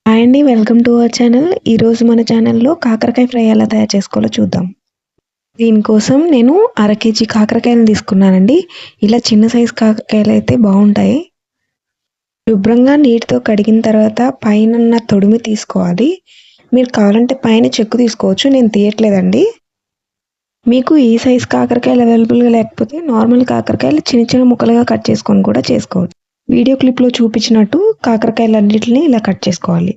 Hi అండి. Welcome to our channel. ఈరోజు మన ఛానల్‌లో కాకరకాయ ఫ్రై ఎలా తయారు చేసుకోవాలో చూద్దాం. దీనికోసం నేను అర కేజీ కాకరకాయలను తీసుకున్నానండి. ఇలా చిన్న సైజు కాకరకాయలైతే బావుంటాయి. శుభ్రంగా నీటితో కడిగిన తర్వాత పైనున్న తొడిమి తీసుకోవాలి. మీరు కావాలంటే పైన చెక్కు తీసుకోవచ్చు. నేను తీయట్లేదండి. మీకు ఈ సైజు కాకరకాయలు అవైలబుల్‌గా లేకపోతే నార్మల్ కాకరకాయలు చిన్న చిన్న ముక్కలుగా కట్ చేసుకొని కూడా చేసుకోవచ్చు. వీడియో క్లిప్‌లో చూపించినట్టు కాకరకాయలన్నిటిని ఇలా కట్ చేసుకోవాలి.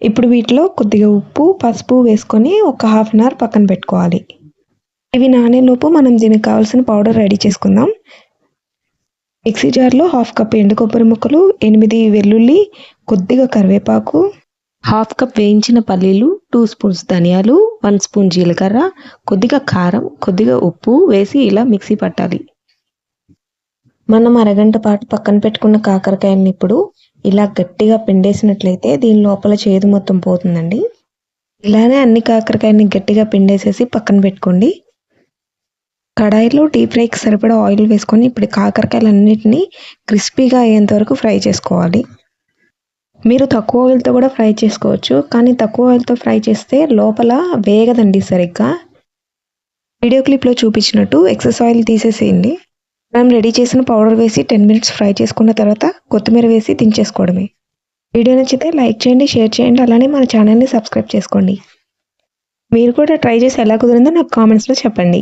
ఇప్పుడు వీటిలో కొద్దిగా ఉప్పు, పసుపు వేసుకొని ఒక హాఫ్ అన్ అవర్ పక్కన పెట్టుకోవాలి. ఇవి నానేలోపు మనం దీనికి కావాల్సిన పౌడర్ రెడీ చేసుకుందాం. మిక్సీ జార్‌లో హాఫ్ కప్ ఎండు కొబ్బరి ముక్కలు, 8 వెల్లుల్లి, కొద్దిగా కరివేపాకు, హాఫ్ కప్ వేయించిన పల్లీలు, 2 స్పూన్స్ ధనియాలు, 1 స్పూన్ జీలకర్ర, కొద్దిగా కారం, కొద్దిగా ఉప్పు వేసి ఇలా మిక్సీ పట్టాలి. మనం అరగంట పాటు పక్కన పెట్టుకున్న కాకరకాయలని ఇప్పుడు ఇలా గట్టిగా పిండేసినట్లయితే దీని లోపల చేదు మొత్తం పోతుందండి. ఇలానే అన్ని కాకరకాయని గట్టిగా పిండేసేసి పక్కన పెట్టుకోండి. కడాయిలో డీప్ ఫ్రైకి సరిపడా ఆయిల్ వేసుకొని ఇప్పుడు కాకరకాయలన్నిటినీ క్రిస్పీగా అయ్యేంత వరకు ఫ్రై చేసుకోవాలి. మీరు తక్కువ ఆయిల్తో కూడా ఫ్రై చేసుకోవచ్చు, కానీ తక్కువ ఆయిల్తో ఫ్రై చేస్తే లోపల వేగదండి సరిగ్గా. వీడియో క్లిప్లో చూపించినట్టు ఎక్సెస్ ఆయిల్ తీసేసేయండి. మనం రెడీ చేసిన పౌడర్ వేసి 10 మినిట్స్ ఫ్రై చేసుకున్న తర్వాత కొత్తిమీర వేసి దించేసుకోవడమే. వీడియో నచ్చితే లైక్ చేయండి, షేర్ చేయండి, అలానే మన ఛానల్ని సబ్స్క్రైబ్ చేసుకోండి. మీరు కూడా ట్రై చేసి ఎలా కుదిరిందో నాకు కామెంట్స్లో చెప్పండి.